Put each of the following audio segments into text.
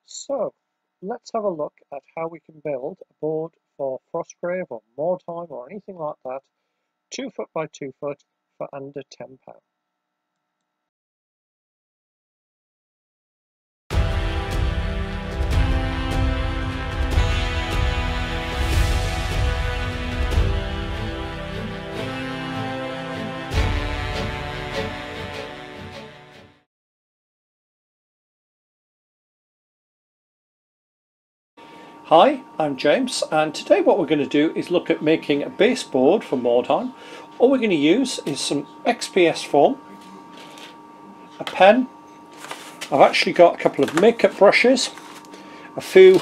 So let's have a look at how we can build a board for Frostgrave or Mordheim or anything like that, 2 foot by 2 foot for under £10. Hi, I'm James, and today what we're going to do is look at making a base board for Mordheim. All we're going to use is some XPS foam, a pen. I've actually got a couple of makeup brushes, a few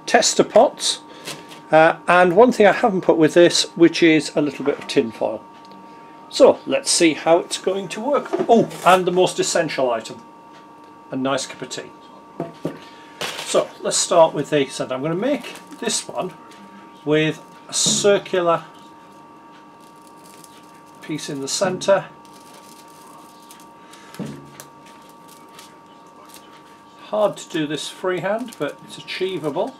tester pots, and one thing I haven't put with this, which is a little bit of tin foil. So let's see how it's going to work. Oh, and the most essential item, a nice cup of tea. So let's start with the centre. I'm going to make this one with a circular piece in the centre. Hard to do this freehand, but it's achievable.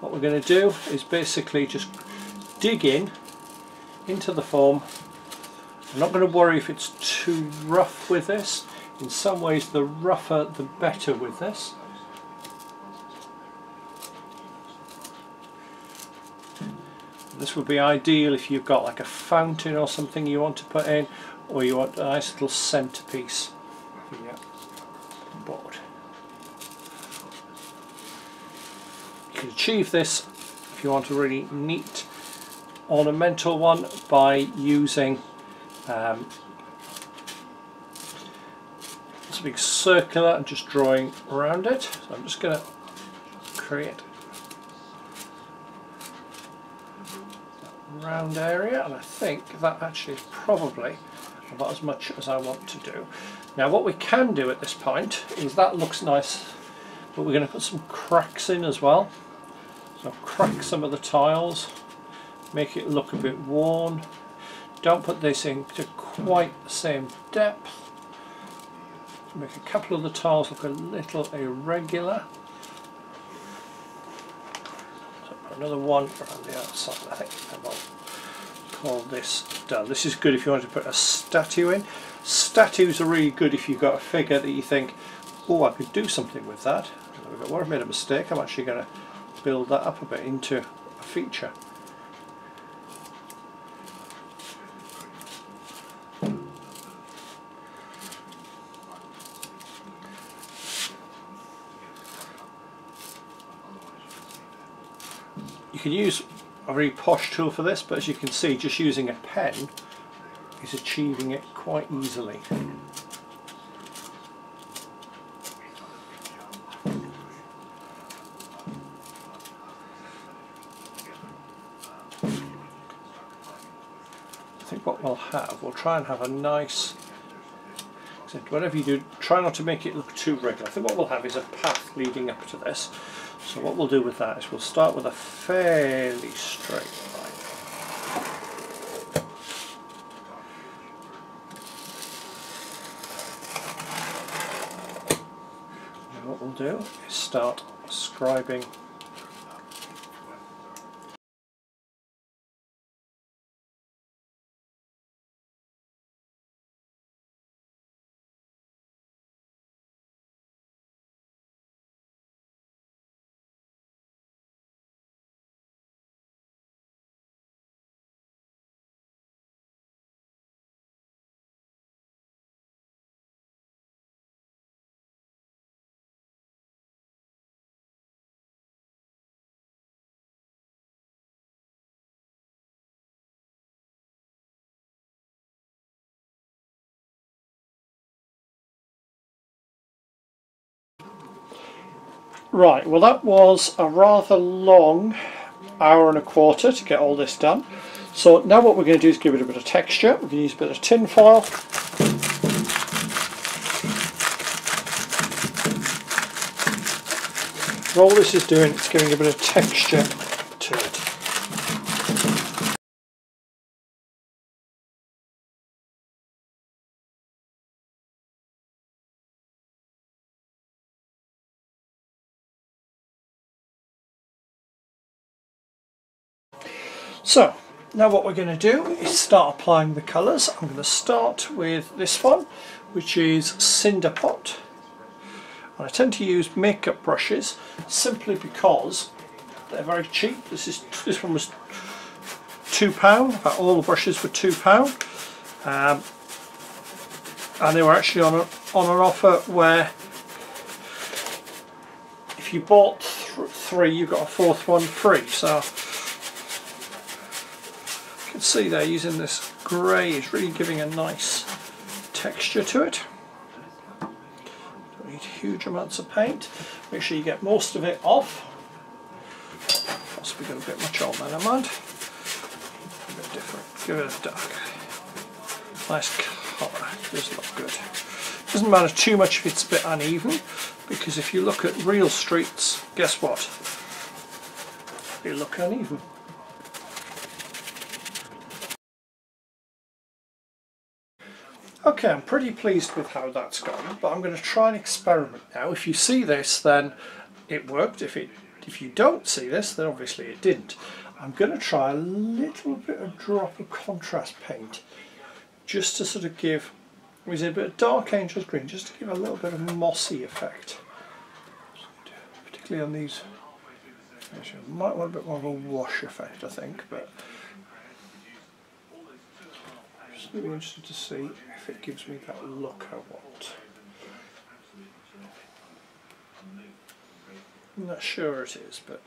What we're going to do is basically just dig into the foam. I'm not going to worry if it's too rough with this. In some ways the rougher the better with this. This would be ideal if you've got like a fountain or something you want to put in, or you want a nice little centerpiece for your board. You can achieve this if you want a really neat ornamental one by using something circular and just drawing around it. So I'm just going to create a round area, and I think that actually is probably about as much as I want to do. Now what we can do at this point is, that looks nice, but we're going to put some cracks in as well. So crack some of the tiles, make it look a bit worn. Don't put this in to quite the same depth. Make a couple of the tiles look a little irregular. So put another one around the outside. I think I will call this done. This is good if you want to put a statue in. Statues are really good if you've got a figure that you think, oh, I could do something with that. Well, I've made a mistake. I'm actually going to build that up a bit into a feature. You can use a very posh tool for this, but as you can see, just using a pen is achieving it quite easily. I think what we'll try and have a nice, whatever you do, try not to make it look too regular. I think what we'll have is a path leading up to this. So what we'll do with that is we'll start with a fairly straight line. And what we'll do is start scribing Right, well that was a rather long hour and a quarter to get all this done. So now what we're going to do is give it a bit of texture. We're going to use a bit of tin foil. And all this is doing, it's giving a bit of texture to it. So now what we're going to do is start applying the colours. I'm going to start with this one, which is Cinder Pot. And I tend to use makeup brushes simply because they're very cheap. This one was £2. In fact, all the brushes were £2, and they were actually on an offer where if you bought three, you got a fourth one free. So you can see there, using this grey is really giving a nice texture to it. Don't need huge amounts of paint. Make sure you get most of it off. Possibly got a bit much on there, never mind. A bit different. Give it a dark. Nice colour. Does look good. Doesn't matter too much if it's a bit uneven, because if you look at real streets, guess what? They look uneven. Okay, I'm pretty pleased with how that's gone, but I'm going to try and experiment now. If you see this, then it worked. If you don't see this, then obviously it didn't. I'm going to try a little bit of drop of contrast paint, just to sort of give, is it a bit of dark Angel's Green, just to give a little bit of mossy effect. Particularly on these, might want a bit more of a wash effect, I think, but I'm just really interested to see if it gives me that look I want. I'm not sure it is, but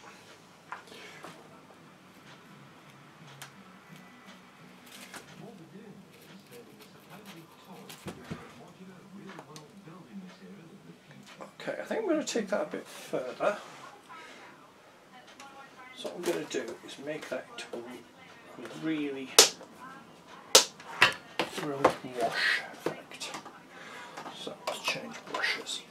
okay, I think I'm going to take that a bit further. So what I'm going to do is make that into a really wash effect. So let's change brushes.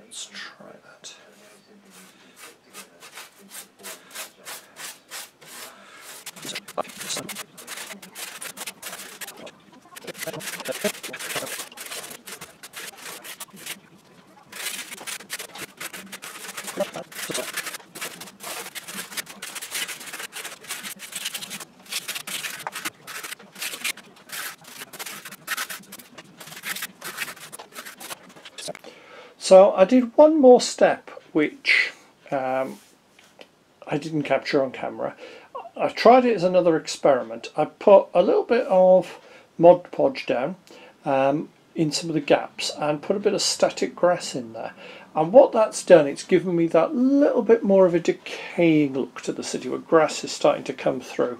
Let's try that. So I did one more step which I didn't capture on camera. I've tried it as another experiment. I put a little bit of Mod Podge down in some of the gaps and put a bit of static grass in there. And what that's done, it's given me that little bit more of a decaying look to the city where grass is starting to come through.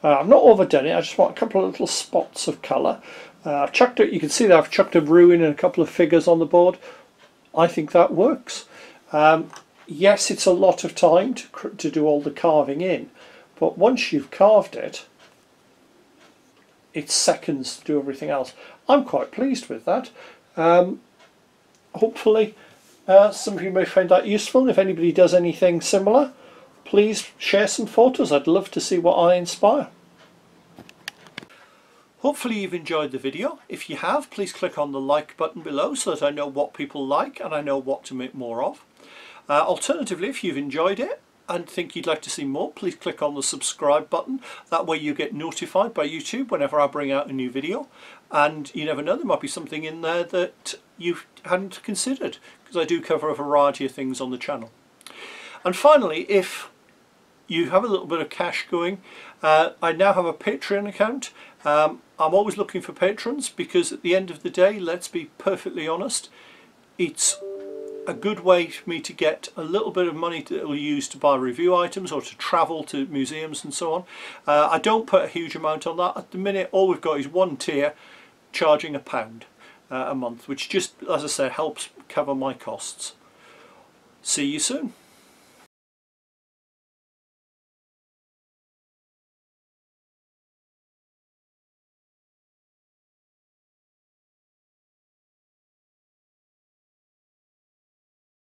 I've not overdone it, I just want a couple of little spots of colour. I've chucked it, you can see that I've chucked a ruin and a couple of figures on the board. I think that works. Yes, it's a lot of time to do all the carving in, but once you've carved it, it's seconds to do everything else. I'm quite pleased with that. Hopefully some of you may find that useful. If anybody does anything similar, please share some photos. I'd love to see what I inspire. Hopefully you've enjoyed the video. If you have, please click on the like button below so that I know what people like and I know what to make more of. Alternatively, if you've enjoyed it and think you'd like to see more, please click on the subscribe button. That way you get notified by YouTube whenever I bring out a new video. And you never know, there might be something in there that you hadn't considered, because I do cover a variety of things on the channel. And finally, if you have a little bit of cash going, I now have a Patreon account. I'm always looking for patrons, because at the end of the day, let's be perfectly honest, it's a good way for me to get a little bit of money that will use to buy review items or to travel to museums and so on. I don't put a huge amount on that. At the minute, all we've got is one tier charging £1 a month, which just, as I said, helps cover my costs. See you soon.